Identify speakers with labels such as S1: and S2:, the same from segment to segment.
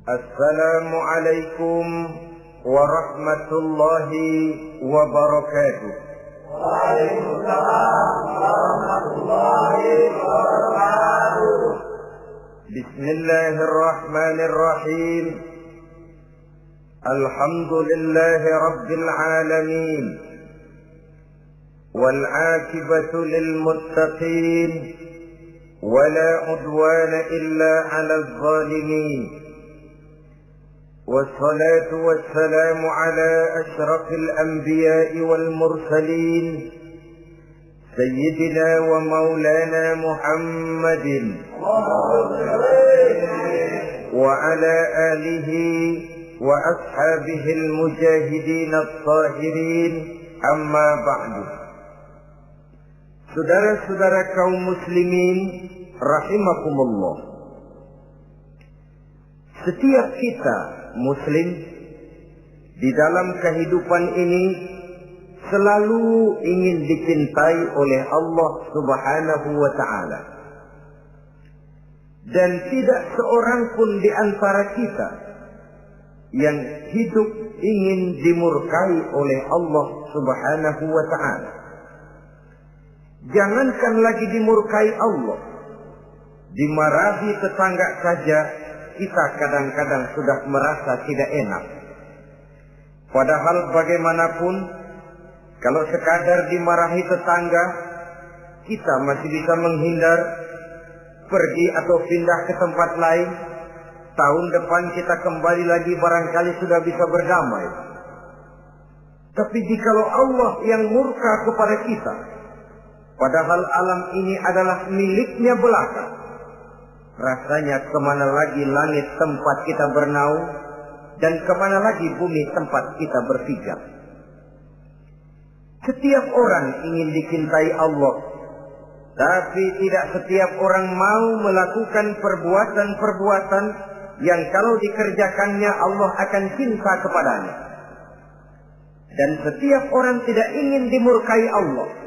S1: Assalamualaikum warahmatullahi wabarakatuh.
S2: Waalaikumsalam warahmatullahi wabarakatuh.
S1: Bismillahirrahmanirrahim. Alhamdulillahi rabbil alamin. Wal 'aqibatu lil muttaqin. ولا عدوان إلا على الظالمين والصلاة والسلام على أشرف الأنبياء والمرسلين سيدنا ومولانا محمد وعلى آله وأصحابه المجاهدين الطاهرين أما بعد. Saudara-saudara kaum muslimin rahimakumullah. Setiap kita muslim di dalam kehidupan ini selalu ingin dicintai oleh Allah Subhanahu wa taala. Dan tidak seorang pun di antara kita yang hidup ingin dimurkai oleh Allah Subhanahu wa taala. Jangankan lagi dimurkai Allah, dimarahi tetangga saja kita kadang-kadang sudah merasa tidak enak. Padahal bagaimanapun, kalau sekadar dimarahi tetangga, kita masih bisa menghindar, pergi atau pindah ke tempat lain. Tahun depan kita kembali lagi, barangkali sudah bisa berdamai. Tapi jikalau Allah yang murka kepada kita, padahal alam ini adalah miliknya belaka, rasanya kemana lagi langit tempat kita bernaung, dan kemana lagi bumi tempat kita berpijak. Setiap orang ingin dicintai Allah, tapi tidak setiap orang mau melakukan perbuatan-perbuatan yang kalau dikerjakannya Allah akan cinta kepadanya. Dan setiap orang tidak ingin dimurkai Allah,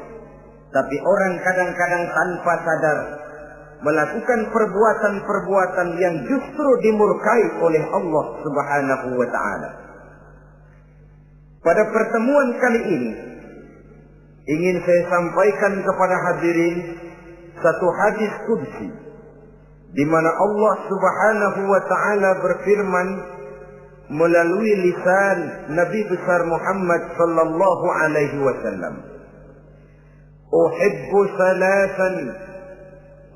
S1: tapi orang kadang-kadang tanpa sadar melakukan perbuatan-perbuatan yang justru dimurkai oleh Allah Subhanahu wa taala. Pada pertemuan kali ini ingin saya sampaikan kepada hadirin satu hadis qudsi di mana Allah Subhanahu wa taala berfirman melalui lisan Nabi besar Muhammad sallallahu alaihi wasallam. أحب ثلاثا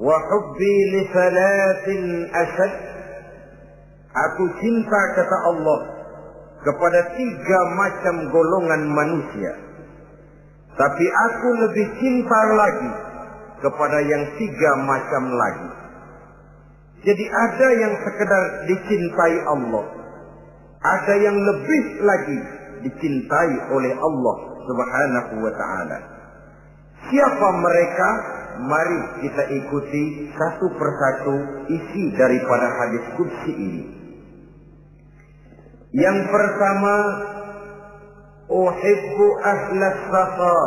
S1: وحبي لثلاث أشد. Aku cinta, kata Allah, kepada 3 macam golongan manusia, tapi aku lebih cinta lagi kepada yang 3 macam lagi. Jadi ada yang sekedar dicintai Allah, ada yang lebih lagi dicintai oleh Allah Subhanahu wa taala. Siapa mereka? Mari kita ikuti satu persatu isi daripada hadis qudsi ini. Yang pertama, uhibbu ahlas safa.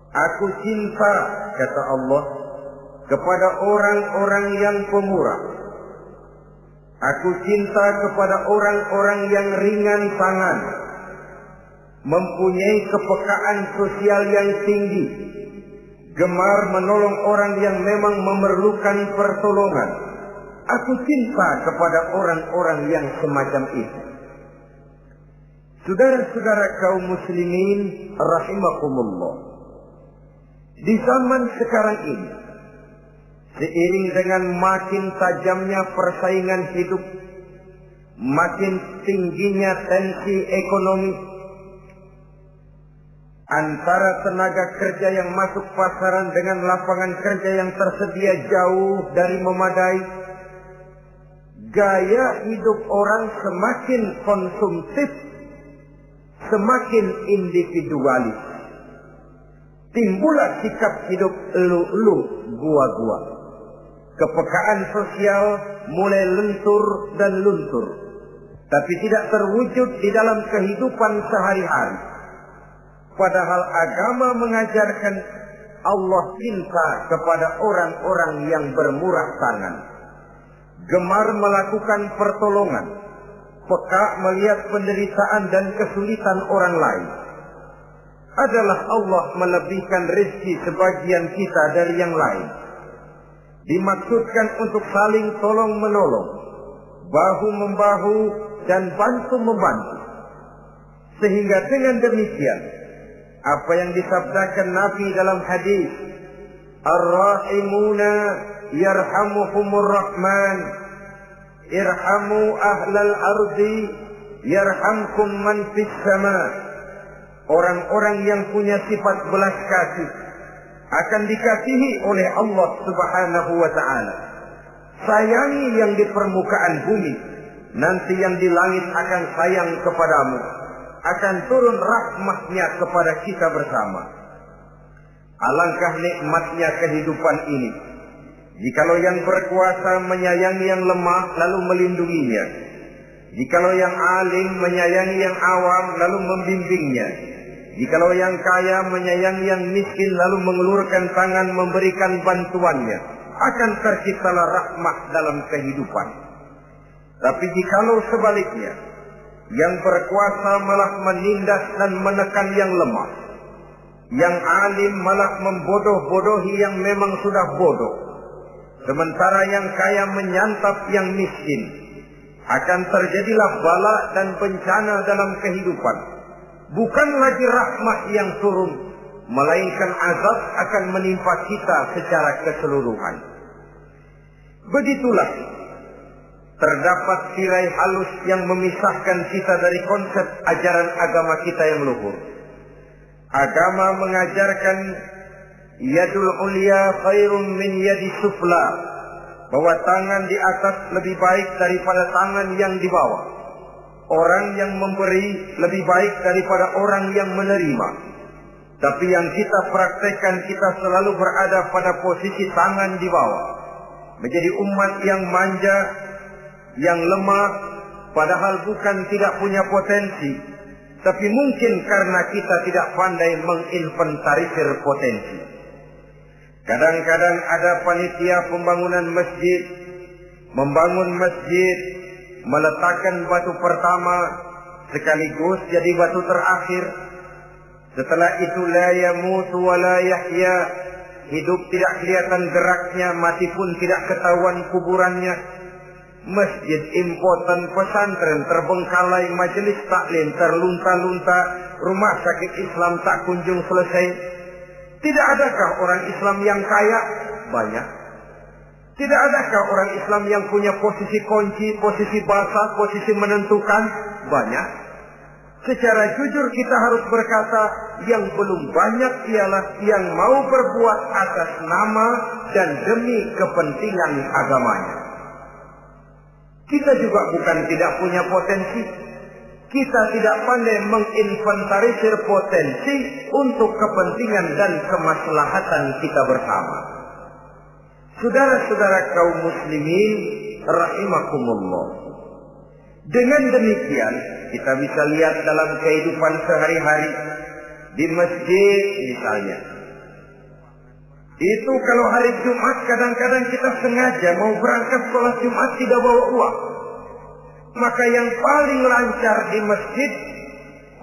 S1: Aku cinta, kata Allah, kepada orang-orang yang pemurah. Aku cinta kepada orang-orang yang ringan tangan, mempunyai kepekaan sosial yang tinggi, gemar menolong orang yang memang memerlukan pertolongan. Aku cinta kepada orang-orang yang semacam itu. Saudara-saudara kaum muslimin rahimakumullah, di zaman sekarang ini, seiring dengan makin tajamnya persaingan hidup, makin tingginya tensi ekonomi, antara tenaga kerja yang masuk pasaran dengan lapangan kerja yang tersedia jauh dari memadai, gaya hidup orang semakin konsumtif, semakin individualis. Timbullah sikap hidup elu-elu, gua-gua. Kepekaan sosial mulai lentur dan luntur, tapi tidak terwujud di dalam kehidupan sehari-hari. Padahal agama mengajarkan Allah cinta kepada orang-orang yang bermurah tangan. gemar melakukan pertolongan, peka melihat penderitaan dan kesulitan orang lain. Adalah Allah melebihkan rezeki sebagian kita dari yang lain. Dimaksudkan untuk saling tolong menolong, bahu membahu dan bantu membantu. Sehingga dengan demikian, apa yang disabdakan Nabi dalam hadis, Ar-Rahimuna yarhamuhumur Rahman, irhamu ahlal ardi yarhamkum man fis sama. Orang-orang yang punya sifat belas kasih akan dikasihi oleh Allah Subhanahu wa ta'ala. Sayangi yang di permukaan bumi, nanti yang di langit akan sayang kepadamu. Akan turun rahmatnya kepada kita bersama. Alangkah nikmatnya kehidupan ini, jikalau yang berkuasa menyayangi yang lemah lalu melindunginya, jikalau yang alim menyayangi yang awam lalu membimbingnya, jikalau yang kaya menyayangi yang miskin lalu mengulurkan tangan memberikan bantuannya, akan terciptalah rahmat dalam kehidupan. Tapi jikalau sebaliknya, yang berkuasa malah menindas dan menekan yang lemah, yang alim malah membodoh-bodohi yang memang sudah bodoh, sementara yang kaya menyantap yang miskin, akan terjadilah bala dan bencana dalam kehidupan. Bukan lagi rahmat yang turun, melainkan azab akan menimpa kita secara keseluruhan. Begitulah terdapat tirai halus yang memisahkan kita dari konsep ajaran agama kita yang luhur. Agama mengajarkan yadul ulya khairun min yadi sufla, bahwa tangan di atas lebih baik daripada tangan yang di bawah. Orang yang memberi lebih baik daripada orang yang menerima. Tapi yang kita praktekkan, kita selalu berada pada posisi tangan di bawah, menjadi umat yang manja, yang lemah, padahal bukan tidak punya potensi, tapi mungkin karena kita tidak pandai menginventarisir potensi. Kadang-kadang ada panitia pembangunan masjid, membangun masjid, meletakkan batu pertama sekaligus jadi batu terakhir. Setelah itu la yamutu wa la yahya, hidup tidak kelihatan geraknya, mati pun tidak ketahuan kuburannya. Masjid impoten, pesantren terbengkalai, majelis taklim terlunta-lunta, rumah sakit Islam tak kunjung selesai. Tidak adakah orang Islam yang kaya? Banyak. Tidak adakah orang Islam yang punya posisi kunci, posisi basah, posisi menentukan? Banyak. Secara jujur kita harus berkata, yang belum banyak ialah yang mau berbuat atas nama dan demi kepentingan agamanya. Kita juga bukan tidak punya potensi. Kita tidak pandai menginventarisir potensi untuk kepentingan dan kemaslahatan kita bersama. Saudara-saudara kaum muslimin rahimakumullah. Dengan demikian, kita bisa lihat dalam kehidupan sehari-hari di masjid misalnya. Itu kalau hari Jumat kadang-kadang kita sengaja mau berangkat sholat Jumat tidak bawa uang. Maka yang paling lancar di masjid,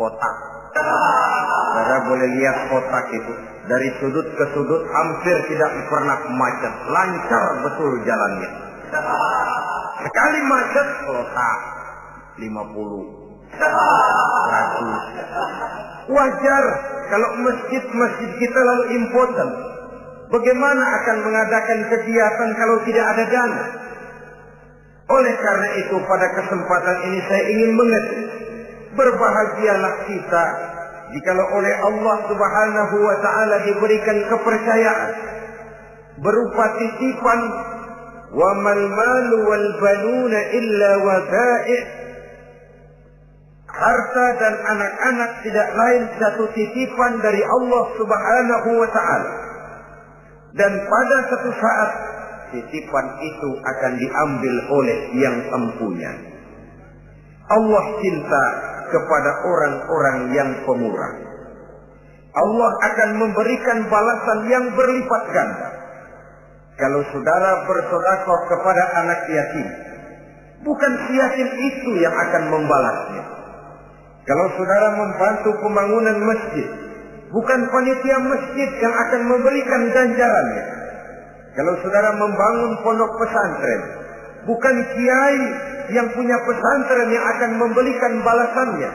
S1: kotak. Saudara boleh lihat kotak itu. Dari sudut ke sudut hampir tidak pernah macet. Lancar betul jalannya. Sekali macet, kotak. 50. 100. Wajar kalau masjid-masjid kita lalu impoten. Bagaimana akan mengadakan kegiatan kalau tidak ada dana? Oleh karena itu pada kesempatan ini saya ingin mengetik, berbahagialah kita jikalau oleh Allah Subhanahu wa ta'ala diberikan kepercayaan berupa titipan, wa mal malu wal banuna illa wadai'. Harta dan anak-anak tidak lain satu titipan dari Allah Subhanahu wa ta'ala. Dan pada satu saat titipan itu akan diambil oleh yang empunya. Allah cinta kepada orang-orang yang pemurah. Allah akan memberikan balasan yang berlipat ganda. Kalau saudara bersedekah kepada anak yatim, bukan si yatim itu yang akan membalasnya. Kalau saudara membantu pembangunan masjid, bukan panitia masjid yang akan memberikan ganjarannya. Kalau saudara membangun pondok pesantren, bukan kiai yang punya pesantren yang akan memberikan balasannya.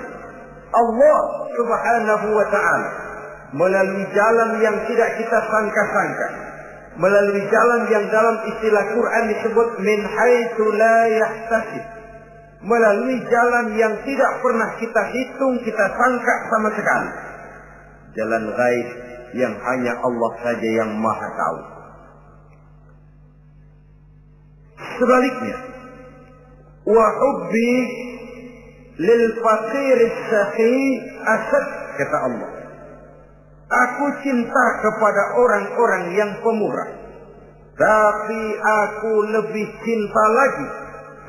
S1: Allah Subhanahu wa ta'ala melalui jalan yang tidak kita sangka-sangka, melalui jalan yang dalam istilah Quran disebut min haitsu la yahtasib, melalui jalan yang tidak pernah kita hitung, kita sangka sama sekali. Jalan gaib yang hanya Allah saja yang maha tahu. Sebaliknya, wa hubbi lil faqir as-sakhi asad, kata Allah. Aku cinta kepada orang-orang yang pemurah, tapi aku lebih cinta lagi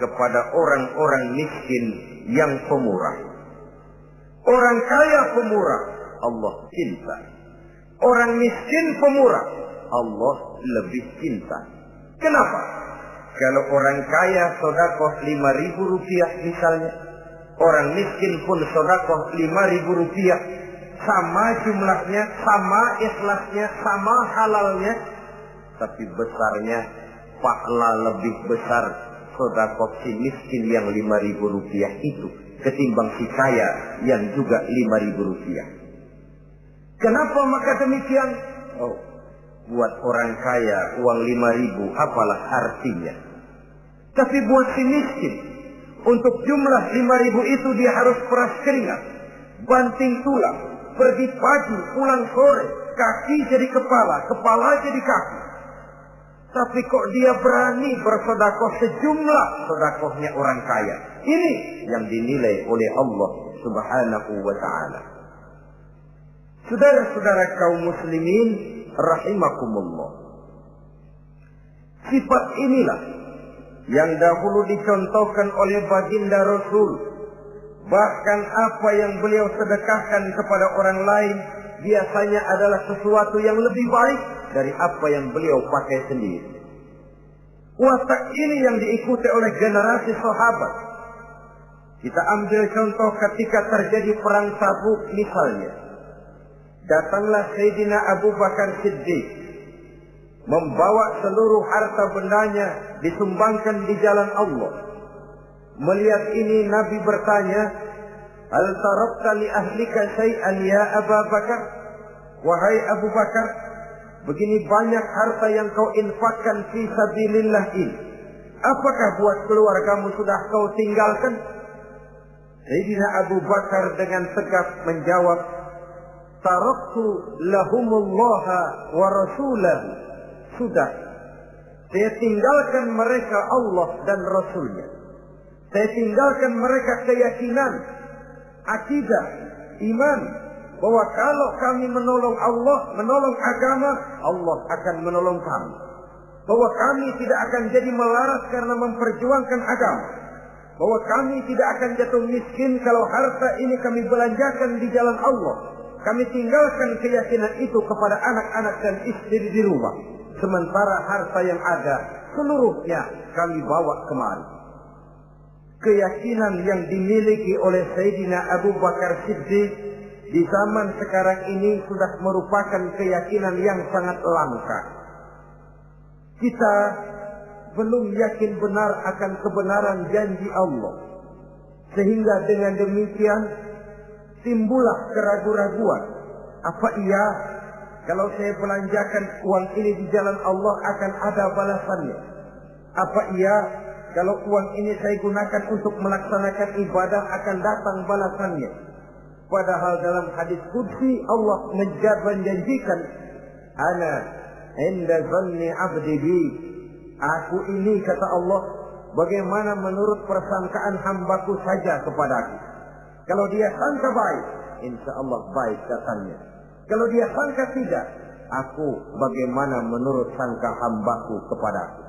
S1: kepada orang-orang miskin yang pemurah. Orang kaya pemurah, Allah cinta. Orang miskin pemurah, Allah lebih cinta. Kenapa? Kalau orang kaya sedekah 5.000 rupiah misalnya, orang miskin pun sedekah 5.000 rupiah, sama jumlahnya, sama ikhlasnya, sama halalnya, tapi besarnya pahala lebih besar sedekah si miskin yang 5.000 rupiah itu ketimbang si kaya yang juga 5.000 rupiah. Kenapa maka demikian? Oh, buat orang kaya uang 5.000 apalah artinya. Tapi buat si miskin, untuk jumlah 5.000 itu dia harus peras keringat, banting tulang, pergi pagi, pulang sore, kaki jadi kepala, kepala jadi kaki. Tapi kok dia berani bersedekah sejumlah sedekahnya orang kaya. Ini yang dinilai oleh Allah Subhanahu wa ta'ala. Saudara-saudara kaum muslimin rahimakumullah, sifat inilah yang dahulu dicontohkan oleh baginda Rasul. Bahkan apa yang beliau sedekahkan kepada orang lain biasanya adalah sesuatu yang lebih baik dari apa yang beliau pakai sendiri. Watak ini yang diikuti oleh generasi sahabat. Kita ambil contoh ketika terjadi perang Tabuk misalnya. Datanglah Sayyidina Abu Bakar Siddiq, membawa seluruh harta bendanya disumbangkan di jalan Allah. Melihat ini Nabi bertanya, hal tarakta li ahlika syai'an ya Abu Bakar? Wahai Abu Bakar, begini banyak harta yang kau infakkan fi sabilillah ini, apakah buat keluargamu sudah kau tinggalkan? Sayyidina Abu Bakar dengan tegas menjawab, taraktu lahumullaha wa rasulahu. Sudah, saya tinggalkan mereka Allah dan Rasulnya. Saya tinggalkan mereka keyakinan, akidah, iman, bahwa kalau kami menolong Allah, menolong agama, Allah akan menolong kami. Bahwa kami tidak akan jadi melarat karena memperjuangkan agama. Bahwa kami tidak akan jatuh miskin kalau harta ini kami belanjakan di jalan Allah. Kami tinggalkan keyakinan itu kepada anak-anak dan istri di rumah. Sementara harta yang ada seluruhnya kami bawa kemari. Keyakinan yang dimiliki oleh Sayyidina Abu Bakar Siddiq di zaman sekarang ini sudah merupakan keyakinan yang sangat langka. Kita belum yakin benar akan kebenaran janji Allah. Sehingga dengan demikian timbullah keraguan-raguan. Apa iya kalau saya belanjakan uang ini di jalan Allah akan ada balasannya? Apa iya kalau uang ini saya gunakan untuk melaksanakan ibadah akan datang balasannya? Padahal dalam hadis qudsi Allah menjanjikan, ana inda zanni abdi bi. Aku ini, kata Allah, bagaimana menurut persangkaan hambaku saja kepadaku. Kalau dia sangka baik, insya Allah baik datangnya. Kalau dia sangka tidak, aku bagaimana menurut sangka hambaku kepadaku.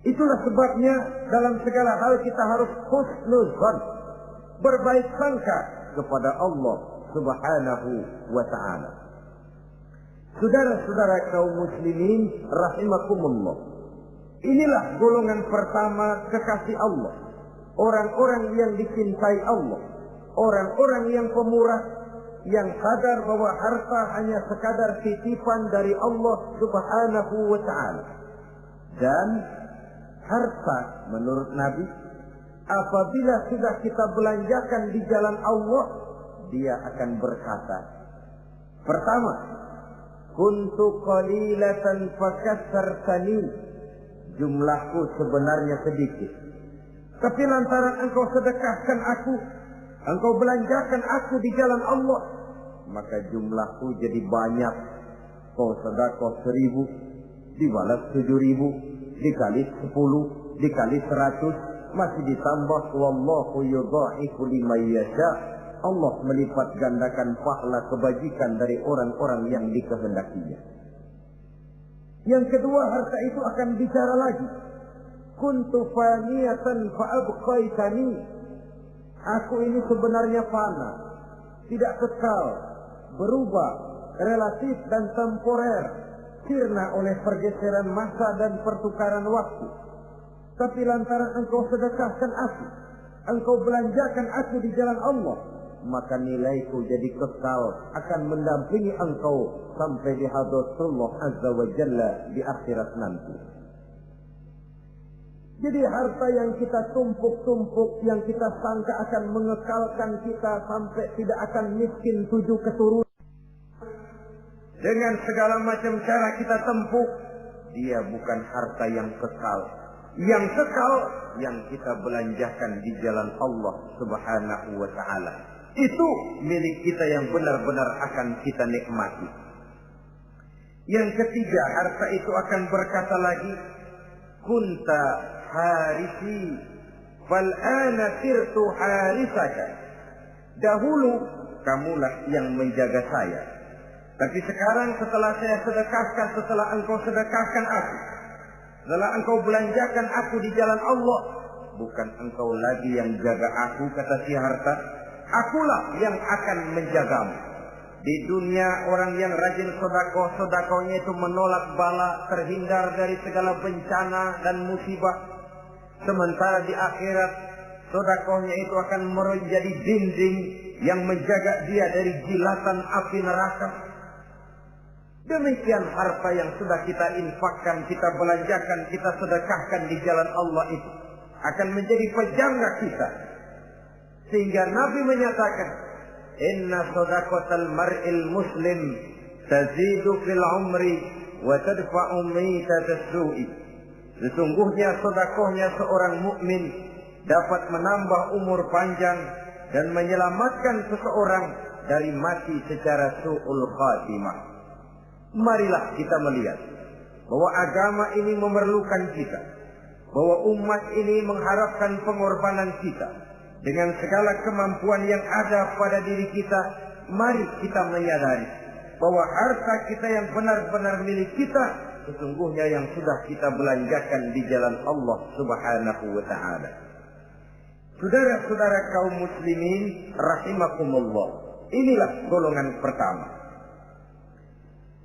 S1: Itulah sebabnya dalam segala hal kita harus husnuzan, berbaik sangka kepada Allah Subhanahu wa ta'ala. Saudara-saudara kaum muslimin rahimakumullah. Inilah golongan pertama kekasih Allah. Orang-orang yang dicintai Allah. Orang-orang yang pemurah, yang sadar bahwa harta hanya sekadar titipan dari Allah Subhanahu wa ta'ala. Dan harta menurut Nabi, apabila sudah kita belanjakan di jalan Allah, dia akan berkata, pertama, kuntu qalilatan fakassartani, jumlahku sebenarnya sedikit, tapi lantaran engkau sedekahkan aku, engkau belanjakan aku di jalan Allah, maka jumlahku jadi banyak. Kau sedekah 1000, dibalas 7000, dikali 10, dikali 100, masih ditambah wallahu yudha'ifu liman yasha. Allah melipat gandakan pahala kebajikan dari orang-orang yang dikehendakinya. Yang kedua, harta itu akan bicara lagi. Kuntu faniyatan fa abqaitani. Aku ini sebenarnya fana, tidak kekal, berubah, relatif dan temporer, sirna oleh pergeseran masa dan pertukaran waktu. Tapi lantaran engkau sedekahkan aku, engkau belanjakan aku di jalan Allah, maka nilaiku jadi kekal, akan mendampingi engkau sampai di hadratullah azza wa jalla di akhirat nanti. Jadi harta yang kita tumpuk-tumpuk, yang kita sangka akan mengekalkan kita sampai tidak akan miskin 7 keturunan, dengan segala macam cara kita tempuh, dia bukan harta yang kekal. Yang kekal yang kita belanjakan di jalan Allah Subhanahu wa ta'ala. Itu milik kita yang benar-benar akan kita nikmati. Yang ketiga, harta itu akan berkata lagi, kunta harisi fal ana sirtu harisaka. Dahulu kamulah yang menjaga saya, tapi sekarang setelah saya sedekahkan, setelah engkau sedekahkan aku, setelah engkau belanjakan aku di jalan Allah, bukan engkau lagi yang jaga aku, kata si harta, akulah yang akan menjagamu. Di dunia orang yang rajin sedekah, sedekahnya itu menolak bala, terhindar dari segala bencana dan musibah. Sementara di akhirat, sedekahnya itu akan menjadi dinding yang menjaga dia dari jilatan api neraka. Demikian harta yang sudah kita infakkan, kita belanjakan, kita sedekahkan di jalan Allah itu akan menjadi pejangga kita. Sehingga Nabi menyatakan, inna sadaqatal mar'il muslim tazidu fil umri wa tadfa'u mitatas su'i. Sesungguhnya sedekahnya seorang mukmin dapat menambah umur panjang dan menyelamatkan seseorang dari mati secara su'ul khatimah. Marilah kita melihat bahwa agama ini memerlukan kita, bahwa umat ini mengharapkan pengorbanan kita. Dengan segala kemampuan yang ada pada diri kita, mari kita menyadari bahwa harta kita yang benar-benar milik kita, sesungguhnya yang sudah kita belanjakan di jalan Allah Subhanahu wa ta'ala. Saudara-saudara kaum muslimin rahimakumullah, inilah golongan pertama.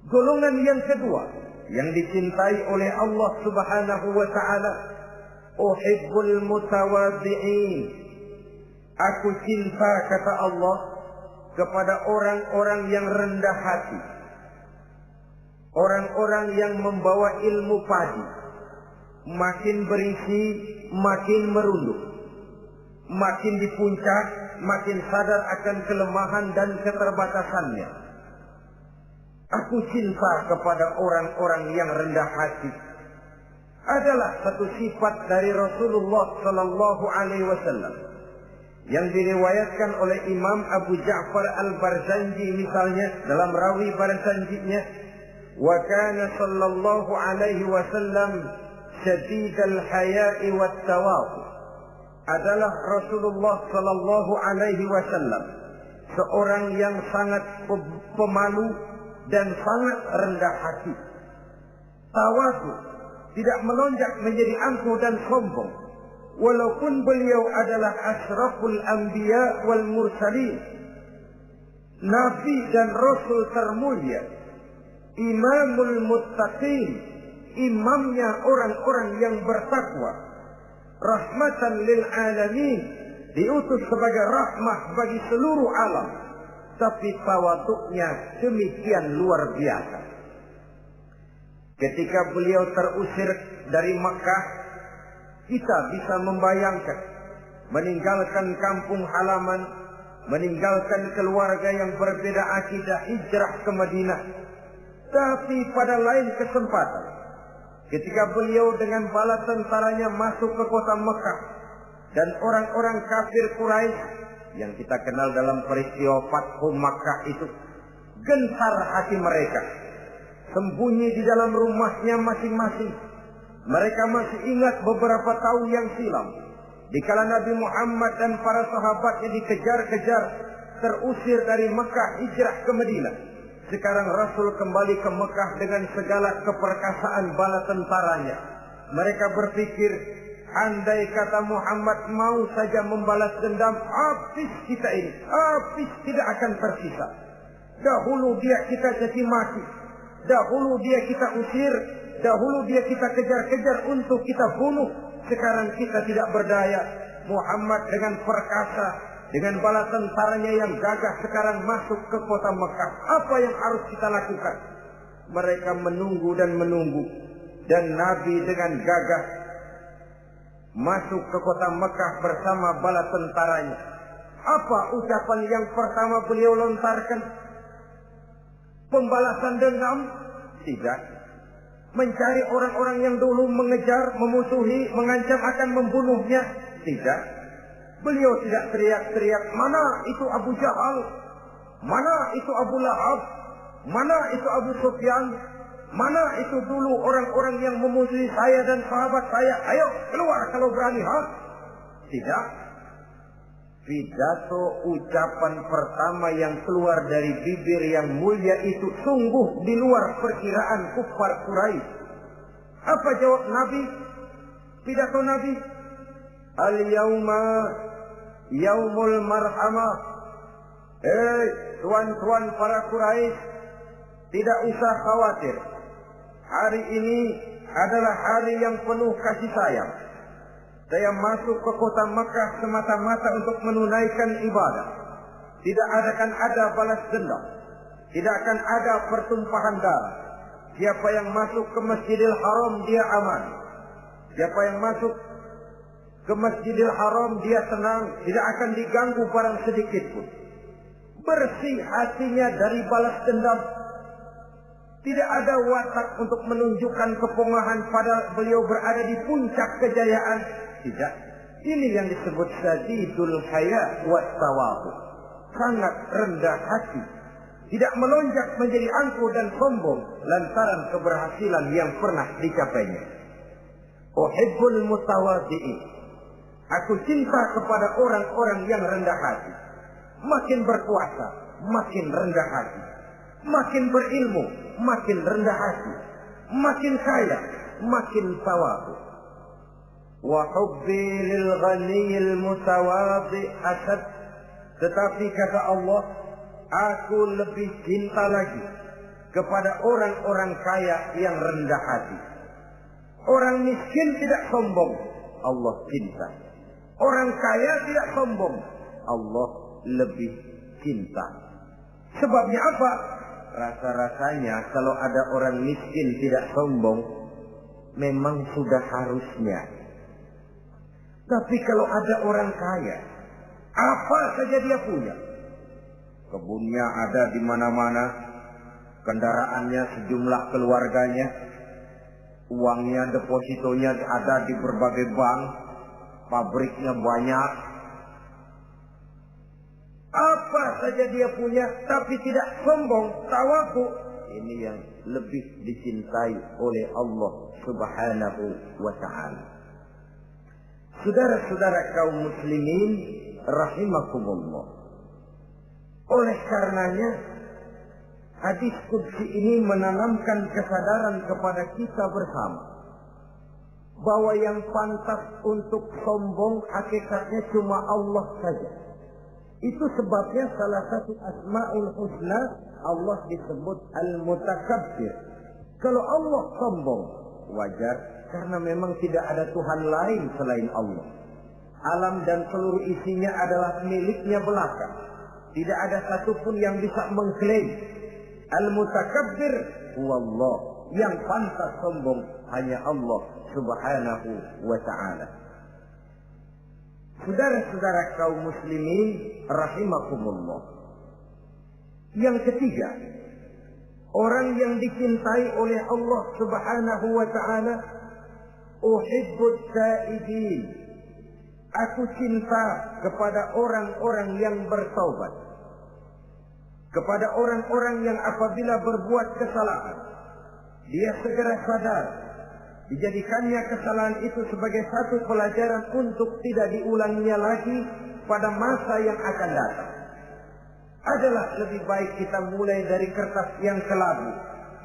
S1: Golongan yang kedua yang dicintai oleh Allah Subhanahu wa ta'ala, uhibbul mutawadhi'in. Aku cinta, kata Allah, kepada orang-orang yang rendah hati, orang-orang yang membawa ilmu padi, makin berisi makin merunduk, makin di puncak makin sadar akan kelemahan dan keterbatasannya. Aku cinta kepada orang-orang yang rendah hati. Adalah satu sifat dari Rasulullah sallallahu alaihi wasallam yang diriwayatkan oleh Imam Abu Ja'far Al-Barzanji misalnya dalam rawi Barzanjinya, wa kana sallallahu alaihi wasallam syadidal haya'i wat tawadhu. Adalah Rasulullah sallallahu alaihi wasallam seorang yang sangat pemalu dan sangat rendah hati. Tawadhu, tidak melonjak menjadi angkuh dan sombong. Walaupun beliau adalah asyraful anbiya wal mursalin, nabi dan rasul termulia, imamul muttaqin, imamnya orang-orang yang bertakwa, rahmatan lil alamin, diutus sebagai rahmah bagi seluruh alam, tapi tawaduknya demikian luar biasa. Ketika beliau terusir dari Makkah, kita bisa membayangkan meninggalkan kampung halaman, meninggalkan keluarga yang berbeda akidah, hijrah ke Madinah. Tapi pada lain kesempatan, ketika beliau dengan bala tentaranya masuk ke kota Mekah, dan orang-orang kafir Quraisy yang kita kenal dalam peristiwa Fathu Makkah itu, gentar hati mereka, sembunyi di dalam rumahnya masing-masing. Mereka masih ingat beberapa tahun yang silam, dikala Nabi Muhammad dan para sahabatnya dikejar-kejar, terusir dari Mekah hijrah ke Madinah. Sekarang Rasul kembali ke Mekah dengan segala keperkasaan bala tentaranya. Mereka berpikir, andai kata Muhammad mau saja membalas dendam, habis kita ini, habis, tidak akan tersisa. Dahulu dia kita caci maki, dahulu dia kita usir, dahulu dia kita kejar-kejar untuk kita bunuh. Sekarang kita tidak berdaya. Muhammad dengan perkasa, dengan bala tentaranya yang gagah sekarang masuk ke kota Mekah. Apa yang harus kita lakukan? Mereka menunggu dan menunggu. Dan Nabi dengan gagah masuk ke kota Mekah bersama bala tentaranya. Apa ucapan yang pertama beliau lontarkan? Pembalasan dendam? Tidak. Mencari orang-orang yang dulu mengejar, memusuhi, mengancam akan membunuhnya? Tidak. Beliau tidak teriak-teriak, mana itu Abu Jahal, mana itu Abu Lahab, mana itu Abu Sufyan, mana itu dulu orang-orang yang memusuhi saya dan sahabat saya, ayo keluar kalau berani, ha? Tidak. Pidato ucapan pertama yang keluar dari bibir yang mulia itu sungguh di luar perkiraan kufar Quraisy. Apa jawab Nabi? Pidato Nabi, al-yauma yaumul marhamah. Tuan-tuan para Quraisy, tidak usah khawatir. Hari ini adalah hari yang penuh kasih sayang. Saya masuk ke kota Makkah semata-mata untuk menunaikan ibadah. Tidak akan ada balas dendam. Tidak akan ada pertumpahan darah. Siapa yang masuk ke Masjidil Haram dia aman. Siapa yang masuk ke Masjidil Haram dia tenang, tidak akan diganggu barang sedikit pun. Bersih hatinya dari balas dendam. Tidak ada watak untuk menunjukkan kepongahan pada beliau berada di puncak kejayaan. Tidak. Ini yang disebut sadidul haya wa tawadhu. Sangat rendah hati. Tidak melonjak menjadi angkuh dan sombong lantaran keberhasilan yang pernah dicapainya. Uhibbul mutawadhi'in. Aku cinta kepada orang-orang yang rendah hati. Makin berkuasa, makin rendah hati. Makin berilmu, makin rendah hati. Makin kaya, makin tawadhu. Wa hubbi lil ghaniyil mutawadhi asad. Tetapi kata Allah, aku lebih cinta lagi kepada orang-orang kaya yang rendah hati. Orang miskin tidak sombong, Allah cinta. Orang kaya tidak sombong, Allah lebih cinta. Sebabnya apa? Rasa-rasanya kalau ada orang miskin tidak sombong, memang sudah harusnya. Tapi kalau ada orang kaya, apa saja dia punya. Kebunnya ada di mana-mana, kendaraannya sejumlah keluarganya, uangnya, depositonya ada di berbagai bank, pabriknya banyak. Apa saja dia punya, tapi tidak sombong, tawadhu. Ini yang lebih dicintai oleh Allah Subhanahu wa ta'ala. Saudara-saudara kaum muslimin rahimakumullah. Oleh karenanya, hadis qudsi ini menanamkan kesadaran kepada kita bersama bahwa yang pantas untuk sombong hakikatnya cuma Allah saja. Itu sebabnya salah satu asma'ul husna Allah disebut al-mutakabbir. Kalau Allah sombong, wajar, karena memang tidak ada Tuhan lain selain Allah. Alam dan seluruh isinya adalah miliknya belaka. Tidak ada satupun yang bisa mengklaim. Al-mutakabbir huwallah. Yang pantas sombong hanya Allah subhanahu wa ta'ala. Saudara-saudara kaum muslimin rahimakumullah. Yang ketiga, orang yang dicintai oleh Allah subhanahu wa ta'ala, uhibbut taibin. Aku cinta kepada orang-orang yang bertaubat. Kepada orang-orang yang apabila berbuat kesalahan, dia segera sadar. Dijadikannya kesalahan itu sebagai satu pelajaran untuk tidak diulanginya lagi pada masa yang akan datang. Adalah lebih baik kita mulai dari kertas yang kelabu,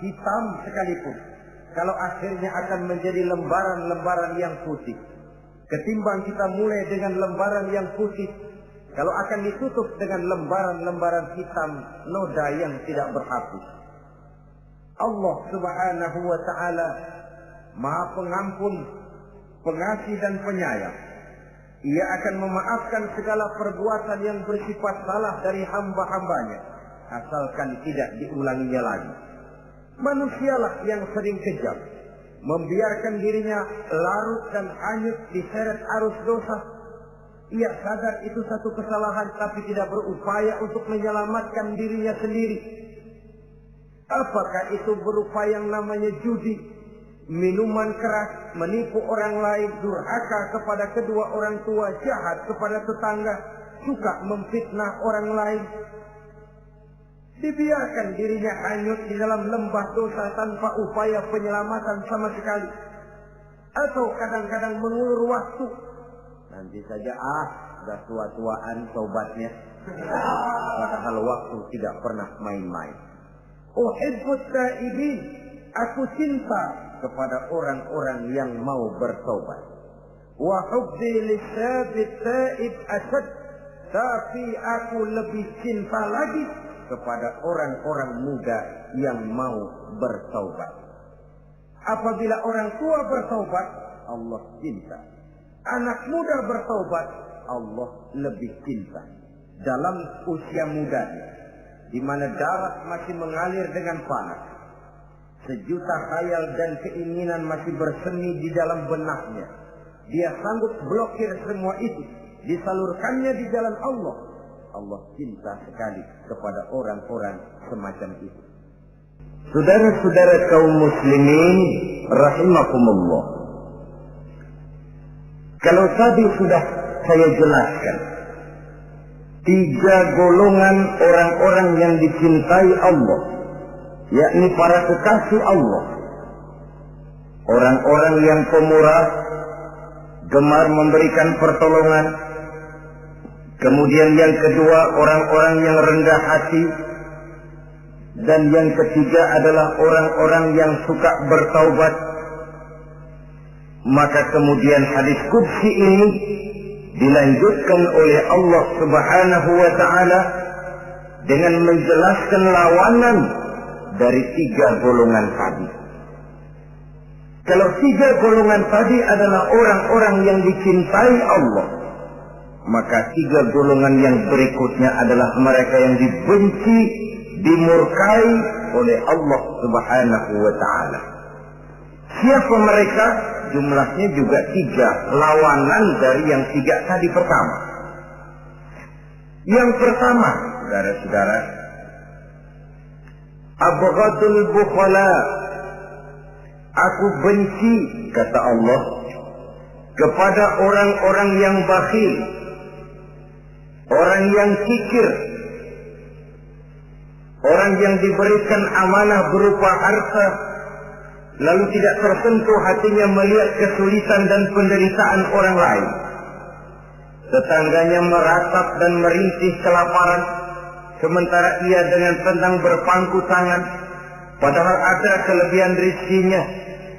S1: hitam sekalipun, kalau akhirnya akan menjadi lembaran-lembaran yang putih, ketimbang kita mulai dengan lembaran yang putih, kalau akan ditutup dengan lembaran-lembaran hitam noda yang tidak berhapus. Allah subhanahu wa ta'ala Maha Pengampun, Pengasih dan Penyayang. Ia akan memaafkan segala perbuatan yang bersifat salah dari hamba-hambanya, asalkan tidak diulanginya lagi. Manusialah yang sering kejam, membiarkan dirinya larut dan hanyut diseret arus dosa. Ia sadar itu satu kesalahan, tapi tidak berupaya untuk menyelamatkan dirinya sendiri. Apakah itu berupa yang namanya judi, minuman keras, menipu orang lain, durhaka kepada kedua orang tua, jahat kepada tetangga, suka memfitnah orang lain. Dibiarkan dirinya hanyut di dalam lembah dosa tanpa upaya penyelamatan sama sekali. Atau kadang-kadang mengulur waktu. Nanti saja sudah tua-tuaan tobatnya. Padahal waktu tidak pernah main-main. Uhibbut taibin. Aku cinta kepada orang-orang yang mau bertobat. Wa hubbi lisabit taib asad. Tapi aku lebih cinta lagi kepada orang-orang muda yang mau bertaubat. Apabila orang tua bertaubat, Allah cinta. Anak muda bertaubat, Allah lebih cinta. Dalam usia mudanya, di mana darah masih mengalir dengan panas, sejuta khayal dan keinginan masih bersemi di dalam benaknya, dia sanggup blokir semua itu, disalurkannya di jalan Allah. Allah cinta sekali kepada orang-orang semacam itu. Saudara-saudara kaum muslimin rahimakumullah, kalau tadi sudah saya jelaskan 3 golongan orang-orang yang dicintai Allah, yakni para kekasih Allah. Orang-orang yang pemurah, gemar memberikan pertolongan. Kemudian yang kedua, orang-orang yang rendah hati. Dan yang ketiga adalah orang-orang yang suka bertaubat. Maka kemudian hadis qudsi ini dilanjutkan oleh Allah subhanahu wa ta'ala dengan menjelaskan lawanan dari 3 golongan tadi. Kalau 3 golongan tadi adalah orang-orang yang dicintai Allah, maka 3 golongan yang berikutnya adalah mereka yang dibenci, dimurkai oleh Allah subhanahu wa ta'ala. Siapa mereka? Jumlahnya juga 3, lawanan dari yang 3 tadi pertama. Yang pertama, saudara-saudara, abghadul bukhala. Aku benci, kata Allah, kepada orang-orang yang bakhil, orang yang kikir, orang yang diberikan amanah berupa harta, lalu tidak tersentuh hatinya melihat kesulitan dan penderitaan orang lain. Tetangganya meratap dan merintih kelaparan, sementara ia dengan tenang berpangku tangan, padahal ada kelebihan rezekinya.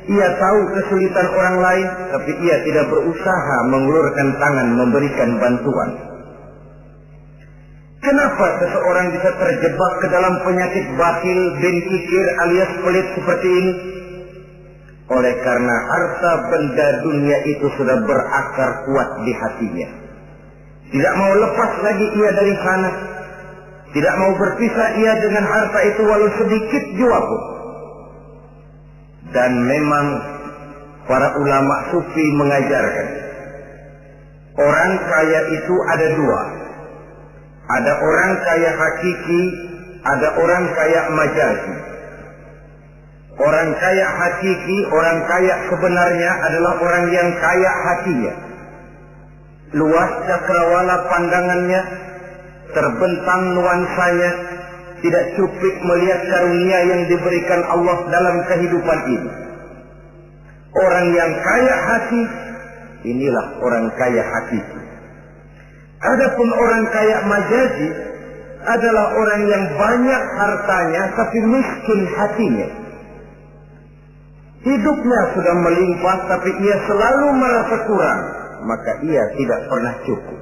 S1: Ia tahu kesulitan orang lain, tapi ia tidak berusaha mengulurkan tangan memberikan bantuan. Kenapa seseorang bisa terjebak ke dalam penyakit bakhil bin kikir alias pelit seperti ini? Oleh karena harta benda dunia itu sudah berakar kuat di hatinya. Tidak mau lepas lagi ia dari sana. Tidak mau berpisah ia dengan harta itu walau sedikit jua pun. Dan memang para ulama sufi mengajarkan, orang kaya itu ada dua. Ada orang kaya hakiki, ada orang kaya majazi. Orang kaya hakiki, orang kaya sebenarnya adalah orang yang kaya hatinya. Luas cakrawala pandangannya, terbentang nuansanya, tidak cuplik melihat karunia yang diberikan Allah dalam kehidupan ini. Orang yang kaya hati, inilah orang kaya hakiki. Adapun orang kaya majazi adalah orang yang banyak hartanya tapi miskin hatinya. Hidupnya sudah melimpah tapi ia selalu merasa kurang, maka ia tidak pernah cukup.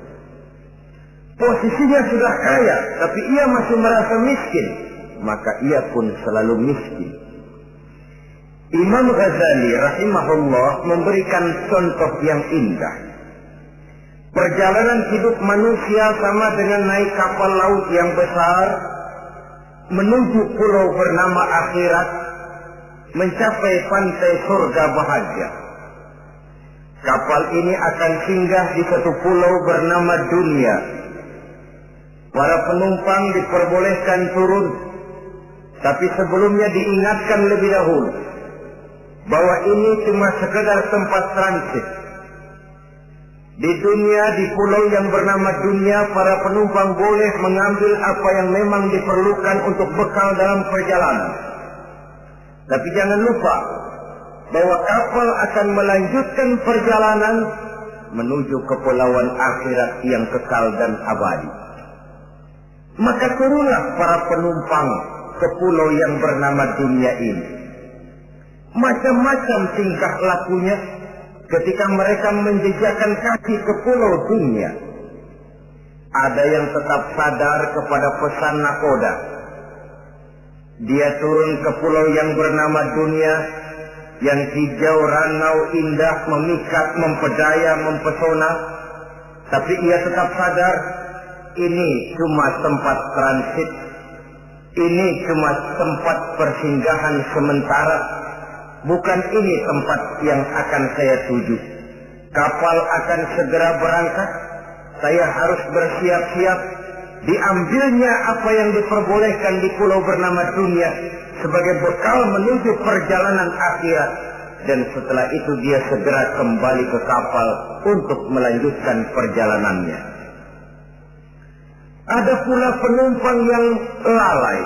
S1: Posisinya sudah kaya tapi ia masih merasa miskin, maka ia pun selalu miskin. Imam Ghazali rahimahullah memberikan contoh yang indah. Perjalanan hidup manusia sama dengan naik kapal laut yang besar menuju pulau bernama akhirat, mencapai pantai surga bahagia. Kapal ini akan singgah di satu pulau bernama dunia. Para penumpang diperbolehkan turun, tapi sebelumnya diingatkan lebih dahulu bahwa ini cuma sekedar tempat transit. Di dunia, di pulau yang bernama dunia, para penumpang boleh mengambil apa yang memang diperlukan untuk bekal dalam perjalanan. Tapi jangan lupa bahwa kapal akan melanjutkan perjalanan menuju kepulauan akhirat yang kekal dan abadi. Maka turunlah para penumpang ke pulau yang bernama dunia ini. Macam-macam tingkah lakunya ketika mereka menjejakkan kaki ke pulau dunia. Ada yang tetap sadar kepada pesan nakoda. Dia turun ke pulau yang bernama dunia, yang hijau, ranau, indah, memikat, mempedaya, mempesona. Tapi ia tetap sadar, ini cuma tempat transit. Ini cuma tempat persinggahan sementara. Bukan ini tempat yang akan saya tuju. Kapal akan segera berangkat. Saya harus bersiap-siap. Diambilnya apa yang diperbolehkan di pulau bernama dunia sebagai bekal menuju perjalanan akhirat. Dan setelah itu dia segera kembali ke kapal untuk melanjutkan perjalanannya. Ada pula penumpang yang lalai.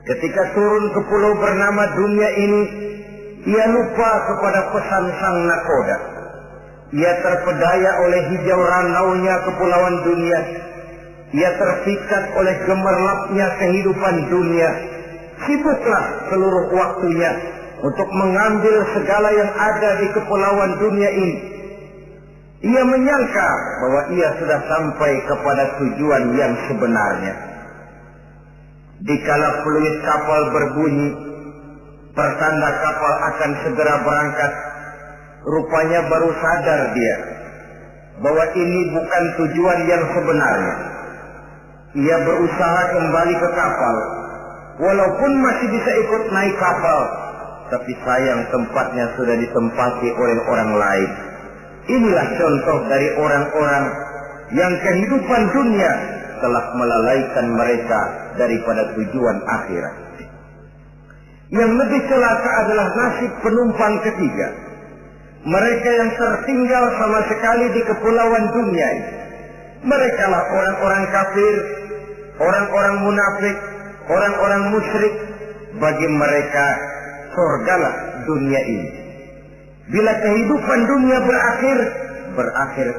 S1: Ketika turun ke pulau bernama dunia ini, ia lupa kepada pesan sang nakoda. Ia terpedaya oleh hijau ranaunya kepulauan dunia. Ia terpikat oleh gemerlapnya kehidupan dunia. Sibuklah seluruh waktunya untuk mengambil segala yang ada di kepulauan dunia ini. Ia menyangka bahwa ia sudah sampai kepada tujuan yang sebenarnya. Dikala peluit kapal berbunyi, pertanda kapal akan segera berangkat, rupanya baru sadar dia bahwa ini bukan tujuan yang sebenarnya. Ia berusaha kembali ke kapal, walaupun masih bisa ikut naik kapal, tapi sayang tempatnya sudah ditempati oleh orang lain. Inilah contoh dari orang-orang yang kehidupan dunia telah melalaikan mereka daripada tujuan akhirat. Yang lebih celaka adalah nasib penumpang ketiga. Mereka yang tertinggal sama sekali di kepulauan dunia ini. Mereka lah orang-orang kafir, orang-orang munafik, orang-orang musyrik. Bagi mereka surgalah dunia ini. Bila kehidupan dunia berakhir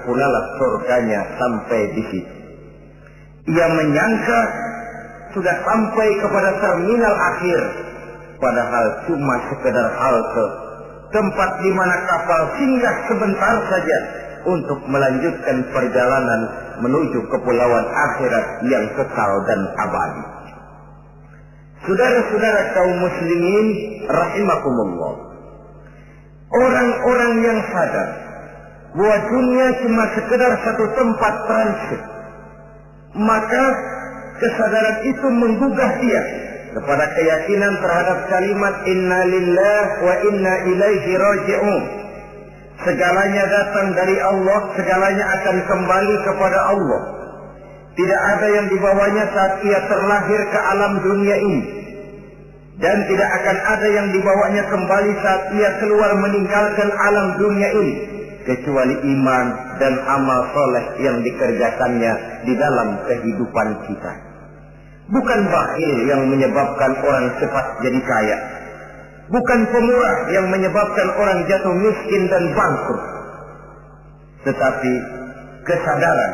S1: pula lah surganya sampai di situ. Ia menyangka sudah sampai kepada terminal akhir, padahal cuma sekedar halte, tempat di mana kapal singgah sebentar saja untuk melanjutkan perjalanan menuju kepulauan akhirat yang kekal dan abadi. Saudara-saudara kaum muslimin rahimakumullah, orang-orang yang sadar bahwa dunia cuma sekedar satu tempat transit, maka kesadaran itu menggugah dia kepada keyakinan terhadap kalimat inna lillah wa inna ilaihi raji'un. Segalanya datang dari Allah, segalanya akan kembali kepada Allah. Tidak ada yang dibawanya saat ia terlahir ke alam dunia ini, dan tidak akan ada yang dibawanya kembali saat ia keluar meninggalkan alam dunia ini, kecuali iman dan amal soleh yang dikerjakannya di dalam kehidupan kita. Bukan bakhil yang menyebabkan orang cepat jadi kaya, bukan pemurah yang menyebabkan orang jatuh miskin dan bangkrut, tetapi kesadaran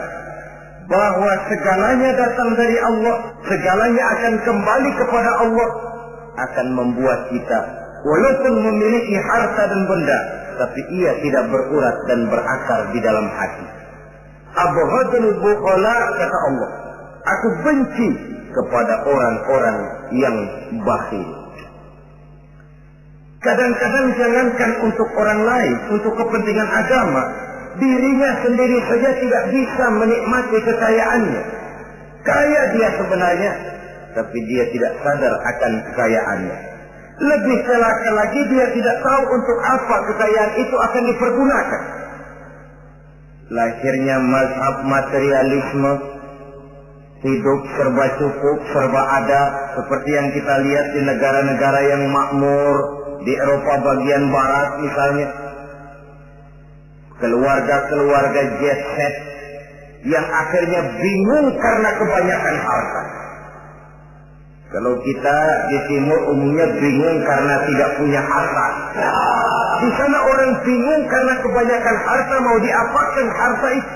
S1: bahwa segalanya datang dari Allah, segalanya akan kembali kepada Allah, akan membuat kita walaupun memiliki harta dan benda, tapi ia tidak berurat dan berakar di dalam hati. Abghadul bukhala, kata Allah, aku benci kepada orang-orang yang bakhil. Kadang-kadang jangankan untuk orang lain, untuk kepentingan agama, dirinya sendiri saja tidak bisa menikmati kekayaannya. Kaya dia sebenarnya, tapi dia tidak sadar akan kekayaannya. Lebih celaka lagi, dia tidak tahu untuk apa kekayaan itu akan dipergunakan. Lahirnya mazhab materialisme, hidup serba cukup, serba ada, seperti yang kita lihat di negara-negara yang makmur, di Eropa bagian barat misalnya. Keluarga-keluarga jet set yang akhirnya bingung karena kebanyakan harta. Kalau kita di timur umumnya bingung karena tidak punya harta. Di sana orang bingung karena kebanyakan harta, mau diapakan harta itu.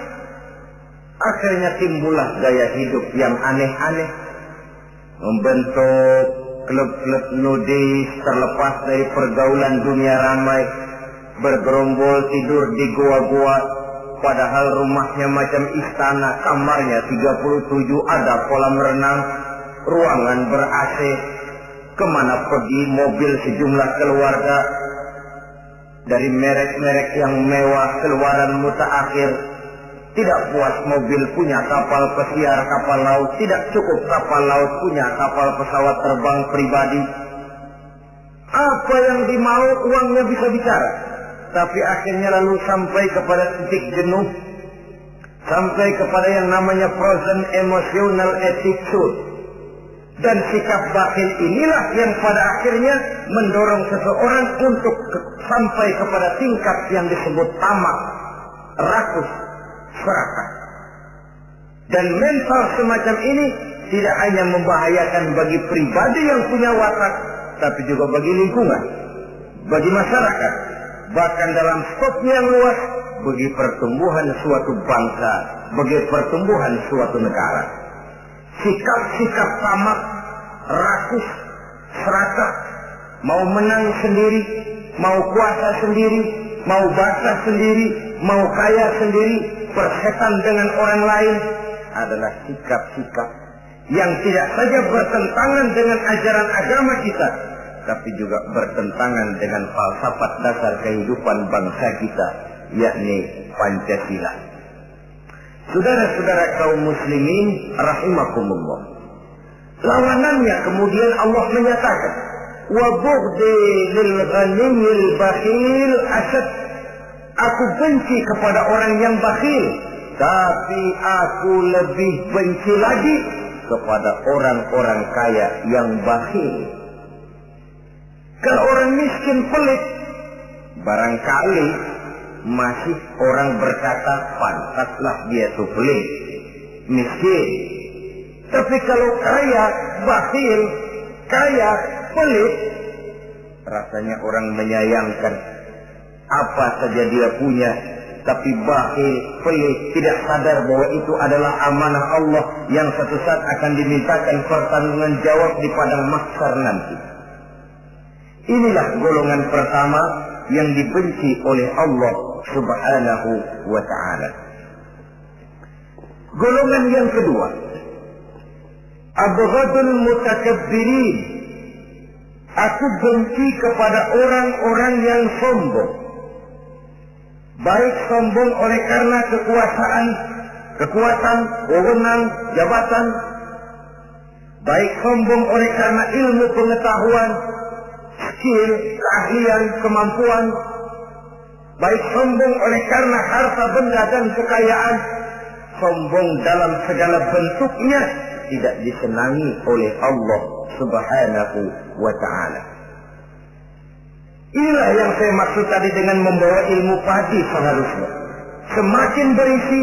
S1: Akhirnya timbullah gaya hidup yang aneh-aneh, membentuk klub-klub nudis terlepas dari pergaulan dunia ramai, bergerombol tidur di gua-gua, padahal rumahnya macam istana, kamarnya 37, ada kolam renang, ruangan ber-AC, kemana pergi mobil sejumlah keluarga, dari merek-merek yang mewah, keluaran mutaakhir. Tidak puas mobil punya kapal pesiar, kapal laut, tidak cukup kapal laut punya kapal pesawat terbang pribadi. Apa yang dimau uangnya bisa bicara, tapi akhirnya lalu sampai kepada titik jenuh, sampai kepada yang namanya frozen emotional attitude. Dan sikap bakhil inilah yang pada akhirnya mendorong seseorang untuk sampai kepada tingkat yang disebut tamak, rakus, serakah. Dan mental semacam ini tidak hanya membahayakan bagi pribadi yang punya watak, tapi juga bagi lingkungan, bagi masyarakat, bahkan dalam skopnya yang luas, bagi pertumbuhan suatu bangsa, bagi pertumbuhan suatu negara. Sikap-sikap tamak, rakus, serakah, mau menang sendiri, mau kuasa sendiri, mau basah sendiri, mau kaya sendiri, persetan dengan orang lain, adalah sikap-sikap yang tidak saja bertentangan dengan ajaran agama kita, tapi juga bertentangan dengan falsafat dasar kehidupan bangsa kita, yakni Pancasila. Saudara-saudara kaum muslimin rahimakumullah, lawanannya kemudian Allah menyatakan, wa bughdi lil ghaniyil bakhil asad, aku benci kepada orang yang bakhil, tapi aku lebih benci lagi kepada orang-orang kaya yang bakhil. Kalau orang miskin pelit, barangkali masih orang berkata pantaslah dia tuh pelit, miskin. Tapi kalau kaya, bakhil, kaya, pelit, rasanya orang menyayangkan. Apa saja dia punya, tapi bakhil, pelit, tidak sadar bahwa itu adalah amanah Allah yang suatu saat akan dimintakan pertanggungan jawab di padang mahsyar nanti. Inilah golongan pertama yang dibenci oleh Allah Subhanahu wa ta'ala. Golongan yang kedua, abghadul mutakabbirin. Aku benci kepada orang-orang yang sombong. Baik sombong oleh karena kekuatan, wewenang, jabatan. Baik sombong oleh karena ilmu pengetahuan, skill, keahlian, kemampuan. Baik sombong oleh karena harta benda dan kekayaan. Sombong dalam segala bentuknya tidak disenangi oleh Allah Subhanahu wa ta'ala. Inilah yang saya maksud tadi dengan membawa ilmu padi seharusnya. Semakin berisi,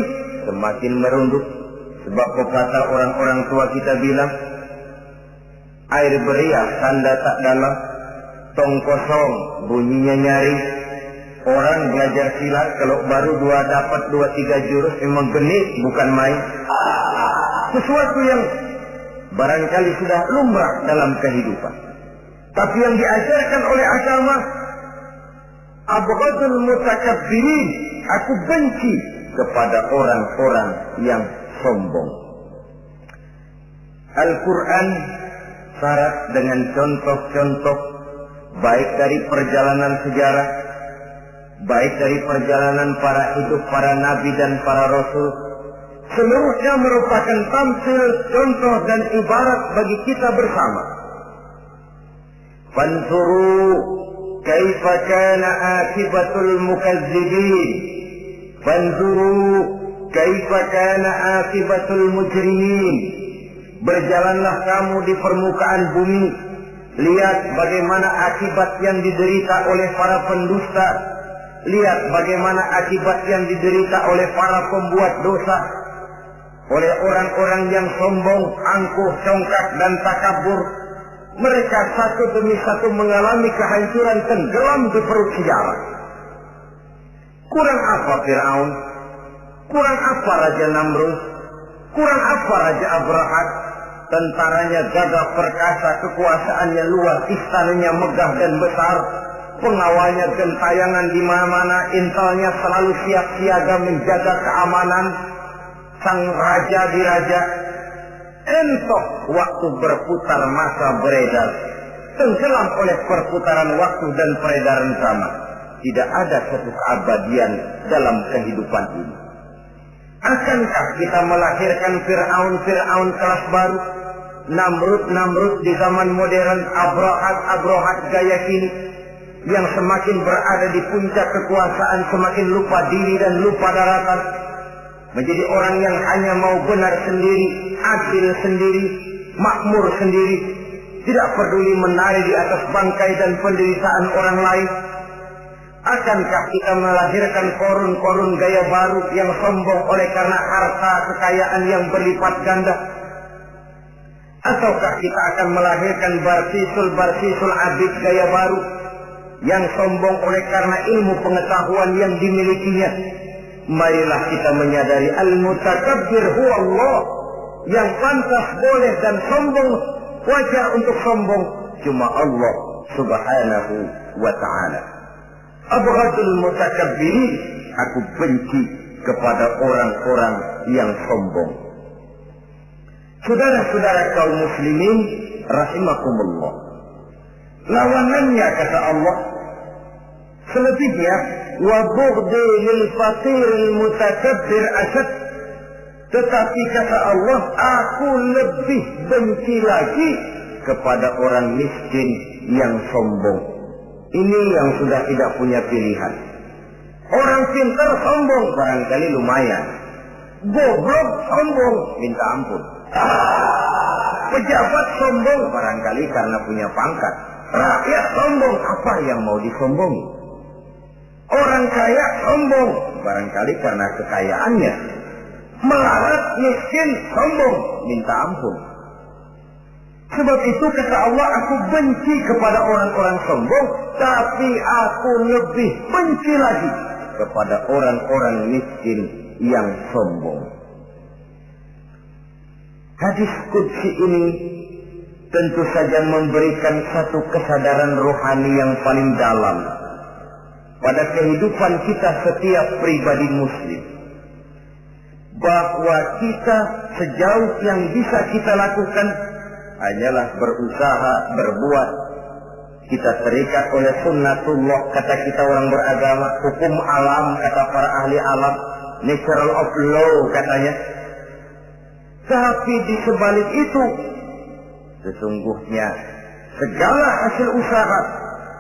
S1: semakin merunduk. Sebab pepatah orang-orang tua kita bilang, air beriak tanda tak dalam, tong kosong bunyinya nyari. Orang belajar silat kalau baru dapat 2-3 jurus memang genit bukan main. Sesuatu yang barangkali sudah lumrah dalam kehidupan. Tapi yang diajarkan oleh agama, abghadul mutakabbirin, aku benci kepada orang-orang yang sombong. Al-Quran syarat dengan contoh-contoh baik dari perjalanan sejarah, baik dari perjalanan hidup para nabi dan para rasul. Seluruhnya merupakan tampil, contoh dan ibarat bagi kita bersama. Fanzuru kaifa kana akibatul mukazzibin. Fanzuru kaifa kana akibatul mujrimin. Berjalanlah kamu di permukaan bumi, lihat bagaimana akibat yang diderita oleh para pendusta. Lihat bagaimana akibat yang diderita oleh para pembuat dosa, oleh orang-orang yang sombong, angkuh, congkak dan takabur. Mereka satu demi satu mengalami kehancuran, tenggelam di perut sejarah. Kurang apa Fir'aun? Kurang apa Raja Namrud? Kurang apa Raja Abrahat? Tentaranya gagah perkasa, kekuasaannya luas, istananya megah dan besar, pengawalnya gentayangan di mana-mana, intelnya selalu siap siaga menjaga keamanan. Sang raja diraja, entok waktu berputar masa beredar, tenggelam oleh perputaran waktu dan peredaran zaman. Tidak ada satu keabadian dalam kehidupan ini. Akankah kita melahirkan Fir'aun kelas baru, Namrud di zaman modern, Abrahat gaya kini, yang semakin berada di puncak kekuasaan semakin lupa diri dan lupa daratan, menjadi orang yang hanya mau benar sendiri, adil sendiri, makmur sendiri, tidak peduli menari di atas bangkai dan penderitaan orang lain? Akankah kita melahirkan korun gaya baru yang sombong oleh karena harta kekayaan yang berlipat ganda? Ataukah kita akan melahirkan barsisul abid gaya baru yang sombong oleh karena ilmu pengetahuan yang dimilikinya? Marilah kita menyadari al-mutakabbir huwa Allah. Yang pantas, boleh dan sombong, wajar untuk sombong, cuma Allah Subhanahu wa ta'ala. Abghadul mutakabbirin, aku benci kepada orang-orang yang sombong. Saudara-saudara kaum muslimin rahimakumullah, lawanannya kata Allah, selebihnya wa bughdi lil faqiril mutakabbir asad. Tetapi kata Allah, aku lebih benci lagi kepada orang miskin yang sombong. Ini yang sudah tidak punya pilihan. Orang pintar sombong barangkali lumayan, goblok sombong minta ampun. Pejabat sombong barangkali karena punya pangkat. Rakyat sombong, apa yang mau disombongi? Orang kaya sombong barangkali karena kekayaannya. Melarat miskin sombong minta ampun. Sebab itu kata Allah, aku benci kepada orang-orang sombong, tapi aku lebih benci lagi kepada orang-orang miskin yang sombong. Hadis qudsi ini tentu saja memberikan satu kesadaran rohani yang paling dalam pada kehidupan kita setiap pribadi muslim, bahwa kita sejauh yang bisa kita lakukan hanyalah berusaha berbuat. Kita terikat oleh sunnatullah, kata kita orang beragama, hukum alam kata para ahli alam, natural of law katanya. Tapi di sebalik itu sesungguhnya segala hasil usaha,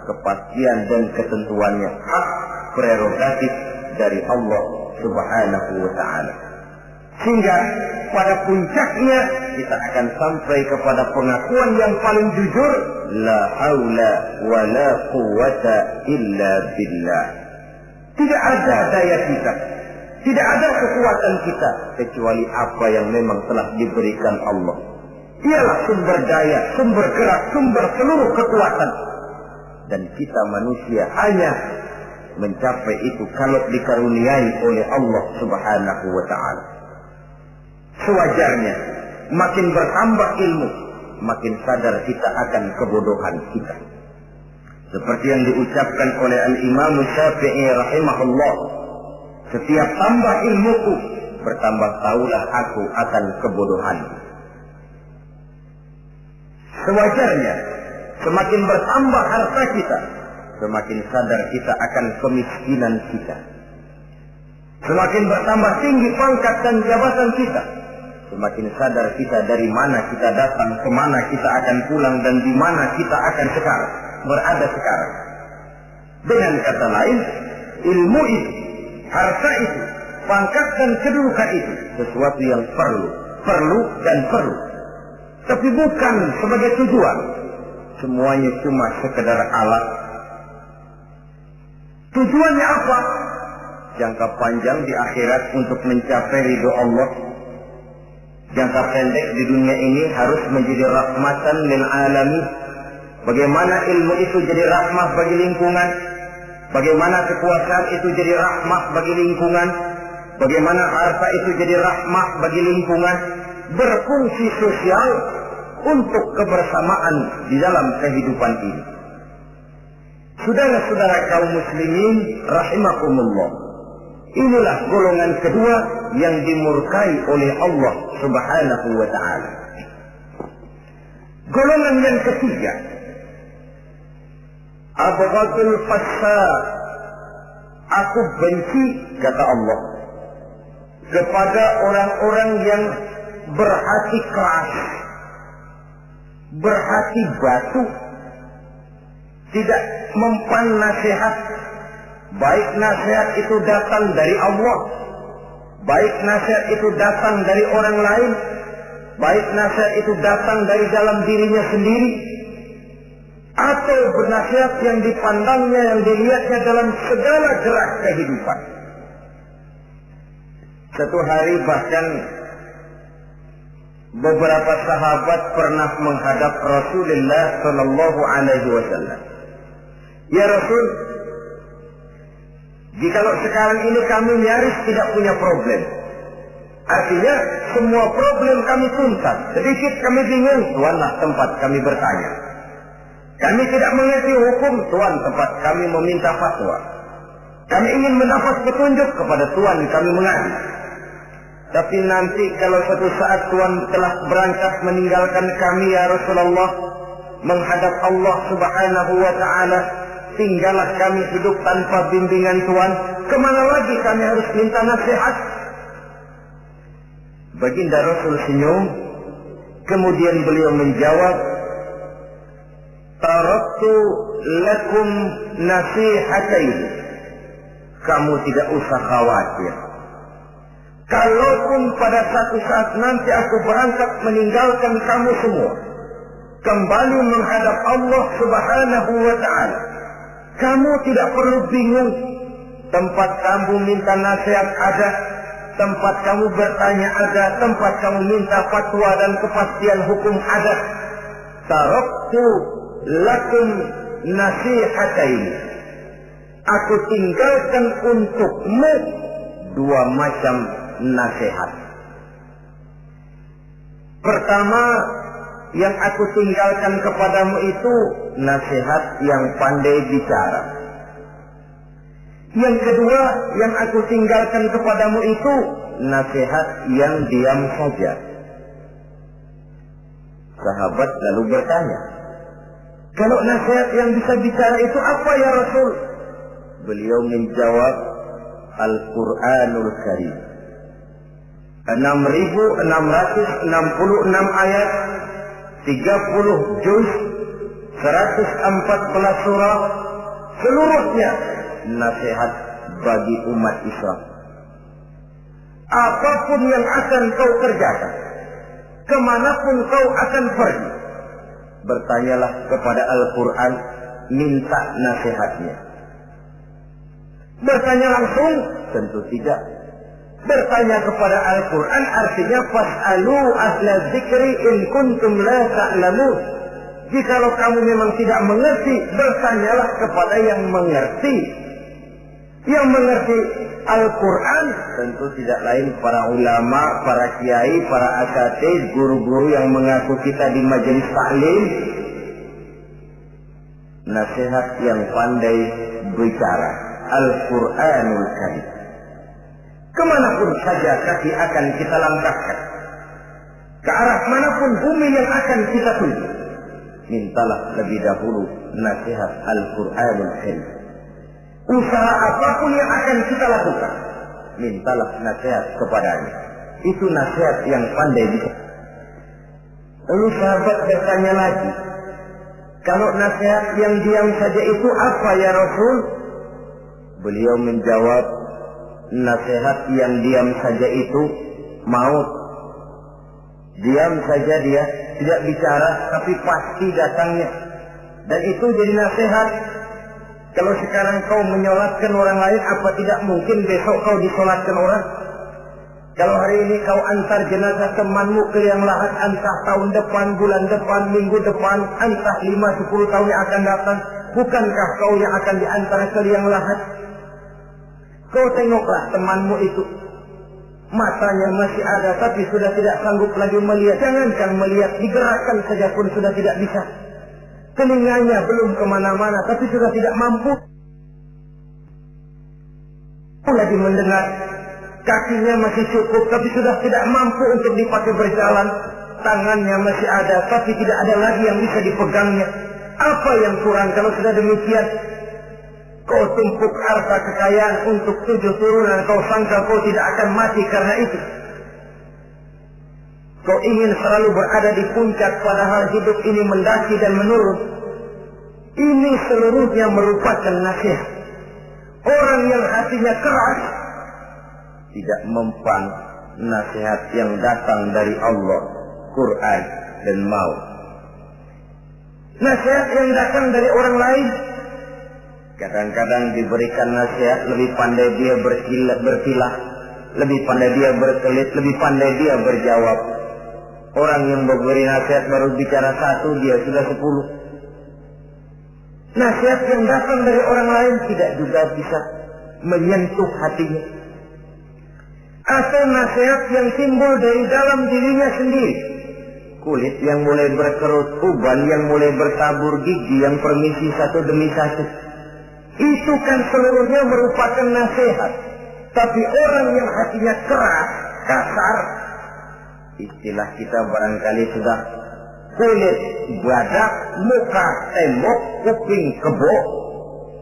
S1: kepastian dan ketentuannya hak prerogatif dari Allah Subhanahu wa ta'ala. Sehingga pada puncaknya kita akan sampai kepada pengakuan yang paling jujur, la haula wa la quwwata illa billah. Tidak ada daya kita, tidak ada kekuatan kita kecuali apa yang memang telah diberikan Allah. Dialah sumber daya, sumber gerak, sumber seluruh kekuatan. Dan kita manusia hanya mencapai itu kalau dikaruniai oleh Allah Subhanahu wa ta'ala. Sewajarnya, makin bertambah ilmu, makin sadar kita akan kebodohan kita. Seperti yang diucapkan oleh Al-Imam Syafi'i rahimahullah, setiap tambah ilmuku, bertambah tahulah aku akan kebodohan. Sewajarnya, semakin bertambah harta kita, semakin sadar kita akan kemiskinan kita. Semakin bertambah tinggi pangkat dan jabatan kita, semakin sadar kita dari mana kita datang, kemana kita akan pulang, dan di mana kita akan berada sekarang. Dengan kata lain, ilmu itu, harta itu, pangkat dan kedudukan itu sesuatu yang perlu dan perlu. Tapi bukan sebagai tujuan. Semuanya cuma sekedar alat. Tujuannya apa? Jangka panjang di akhirat untuk mencapai ridho Allah. Jangka pendek di dunia ini harus menjadi rahmatan lil alamin. Bagaimana ilmu itu jadi rahmah bagi lingkungan? Bagaimana kekuasaan itu jadi rahmah bagi lingkungan? Bagaimana harta itu jadi rahmah bagi lingkungan? Berfungsi sosial untuk kebersamaan di dalam kehidupan ini. Saudara-saudara kaum muslimin rahimakumullah, inilah golongan kedua yang dimurkai oleh Allah Subhanahu wa ta'ala. Golongan yang ketiga, abghadul fasad, aku benci, kata Allah, kepada orang-orang yang berhati keras, berhati batu, tidak mempan nasihat, baik nasihat itu datang dari Allah, baik nasihat itu datang dari orang lain, baik nasihat itu datang dari dalam dirinya sendiri, atau bernasihat yang dipandangnya, yang dilihatnya dalam segala gerak kehidupan. Satu hari bahkan beberapa sahabat pernah menghadap Rasulullah Sallallahu Alaihi Wasallam. Ya Rasul, jikalau sekarang ini kami nyaris tidak punya problem, artinya semua problem kami tuntas, sedikit kami bingung, Tuanlah tempat kami bertanya. Kami tidak mengerti hukum, Tuan tempat kami meminta fatwa. Kami ingin mendapat petunjuk, kepada Tuan kami mengadu. Tapi nanti kalau suatu saat Tuhan telah berangkat meninggalkan kami ya Rasulullah, menghadap Allah Subhanahu wa ta'ala, tinggallah kami hidup tanpa bimbingan Tuhan, kemana lagi kami harus minta nasihat? Baginda Rasul senyum, kemudian beliau menjawab, taraktu lakum nasihatain, kamu tidak usah khawatir. Kalaupun pada satu saat nanti aku berangkat meninggalkan kamu semua, kembali menghadap Allah Subhanahu wa ta'ala, kamu tidak perlu bingung. Tempat kamu minta nasihat ada, tempat kamu bertanya ada, tempat kamu minta fatwa dan kepastian hukum ada. Taraktu lakum nasihatain, aku tinggalkan untukmu dua macam nasihat. Pertama, yang aku tinggalkan kepadamu itu nasihat yang pandai bicara. Yang kedua, yang aku tinggalkan kepadamu itu nasihat yang diam saja. Sahabat lalu bertanya, kalau nasihat yang bisa bicara itu apa ya Rasul? Beliau menjawab, Al-Quranul Karim. 6.666 ayat, 30 juz, 114 surah, seluruhnya nasihat bagi umat Islam. Apapun yang akan kau kerjakan, kemanapun kau akan pergi, bertanyalah kepada Al-Quran, minta nasihatnya. Bertanya langsung? Tentu tidak. Bertanya kepada Al-Quran artinya fas'alu ahla dzikri in kuntum la ta'lamun. Jikalau kamu memang tidak mengerti, bertanyalah kepada yang mengerti. Yang mengerti Al-Quran tentu tidak lain para ulama, para kiai, para asatidz, guru-guru yang mengaku kita di majelis taklim. Nasihat yang pandai bicara, Al-Quranul Karim. Kemanapun saja kaki akan kita langkahkan, ke arah manapun bumi yang akan kita tuju, mintalah lebih dahulu nasihat Al-Quranul Karim. Usaha apapun yang akan kita lakukan, mintalah nasihat kepadanya. Itu nasihat yang pandai bisa. Lalu sahabat bertanya lagi, kalau nasihat yang diam saja itu apa ya Rasul? Beliau menjawab, nasihat yang diam saja itu maut. Diam saja dia, tidak bicara, tapi pasti datangnya. Dan itu jadi nasihat. Kalau sekarang kau menyolatkan orang lain, apa tidak mungkin besok kau disolatkan orang? Kalau hari ini kau antar jenazah temanmu ke liang lahat, entah tahun depan, bulan depan, minggu depan, entah 5-10 tahun yang akan datang, bukankah kau yang akan diantar ke liang lahat? Kau tengoklah temanmu itu, matanya masih ada tapi sudah tidak sanggup lagi melihat. Jangankan melihat, digerakkan saja pun sudah tidak bisa. Telinganya belum kemana-mana tapi sudah tidak mampu lagi mendengar. Kakinya masih cukup tapi sudah tidak mampu untuk dipakai berjalan. Tangannya masih ada tapi tidak ada lagi yang bisa dipegangnya. Apa yang kurang kalau sudah demikian? Kau tumpuk harta kekayaan untuk 7 turunan, kau sangka kau tidak akan mati karena itu. Kau ingin selalu berada di puncak padahal hidup ini mendaki dan menurun. Ini seluruhnya merupakan nasihat. Orang yang hatinya keras tidak mempan nasihat yang datang dari Allah, Quran dan mau. Nasihat yang datang dari orang lain, kadang-kadang diberikan nasihat, lebih pandai dia berkilah, lebih pandai dia berkelit, lebih pandai dia berjawab. Orang yang memberi nasihat baru bicara 1, dia sudah 10. Nasihat yang datang dari orang lain tidak juga bisa menyentuh hatinya. Atau nasihat yang timbul dari dalam dirinya sendiri. Kulit yang mulai berkerut, uban yang mulai bertabur, gigi yang permisi satu demi satu. Itu kan seluruhnya merupakan nasihat. Tapi orang yang hatinya keras, kasar, istilah kita barangkali sudah kulit badak, muka tembok, kuping kebo,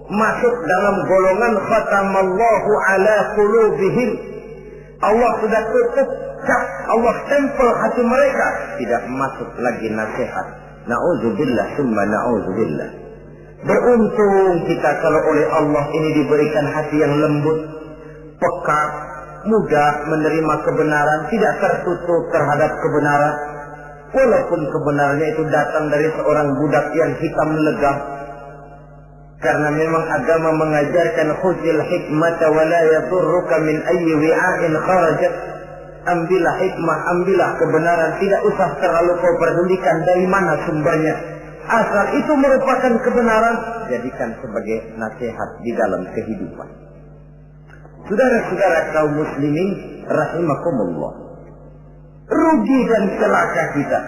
S1: masuk dalam golongan khatamallahu ala qulubihim. Allah sudah tutup cap, Allah stempel hati mereka, tidak masuk lagi nasihat. Na'udzubillah summa na'udzubillah. Beruntung kita kalau oleh Allah ini diberikan hati yang lembut, peka, mudah menerima kebenaran, tidak tertutup terhadap kebenaran. Walaupun kebenarannya itu datang dari seorang budak yang hitam legam. Karena memang agama mengajarkan khuzil hikmata wa la yadurruka min ayyi wi'a'in kharajat. Ambillah hikmah, ambillah kebenaran, tidak usah terlalu kau pedulikan dari mana sumbernya. Asal itu merupakan kebenaran, jadikan sebagai nasihat di dalam kehidupan. Saudara-saudara kaum muslimin rahimakumullah, rugi dan celaka kita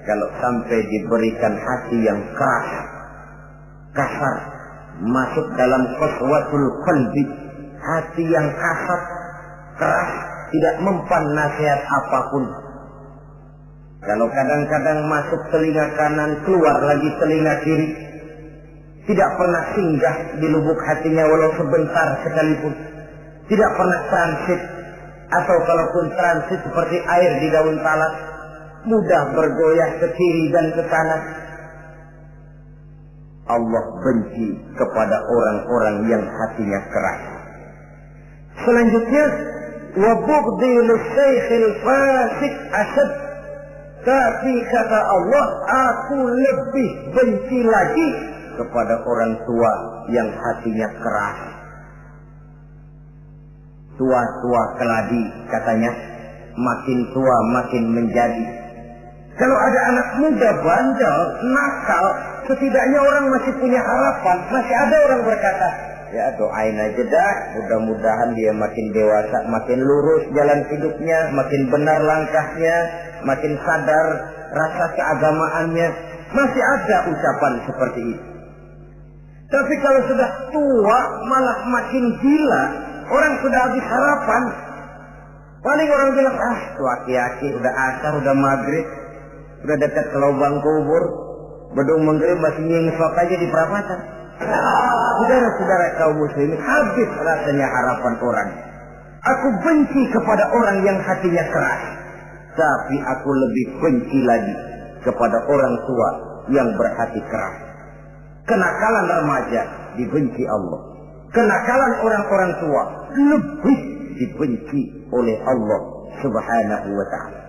S1: kalau sampai diberikan hati yang keras, kasar, masuk dalam qaswatul qalbi, hati yang kasar, keras, tidak mempan nasihat apapun. Kalau kadang-kadang masuk telinga kanan, keluar lagi telinga kiri, tidak pernah singgah di lubuk hatinya walau sebentar sekalipun. Tidak pernah transit, atau kalaupun transit seperti air di daun talas, mudah bergoyah ke kiri dan ke kanan. Allah benci kepada orang-orang yang hatinya keras. Selanjutnya, wa bughdhi lisaykhil fasik asad. Tapi kata Allah, aku lebih benci lagi kepada orang tua yang hatinya keras. Tua-tua keladi katanya, makin tua makin menjadi. Kalau ada anak muda bandel, nakal, setidaknya orang masih punya harapan. Masih ada orang berkata, ya doain aja dah, mudah-mudahan dia makin dewasa, makin lurus jalan hidupnya, makin benar langkahnya, makin sadar rasa keagamaannya. Masih ada ucapan seperti itu. Tapi kalau sudah tua malah makin gila, orang sudah habis harapan. Paling orang bilang, tuh aki-aki udah asar, udah maghrib, udah dekat ke lubang kubur, bedung maghrib masih nyengsok aja di perapatan. Saudara-saudara kaum muslimin, habis rasanya harapan orang. Aku benci kepada orang yang hatinya keras, tapi aku lebih benci lagi kepada orang tua yang berhati keras. Kenakalan remaja dibenci Allah. Kenakalan orang-orang tua lebih dibenci oleh Allah Subhanahu wa ta'ala.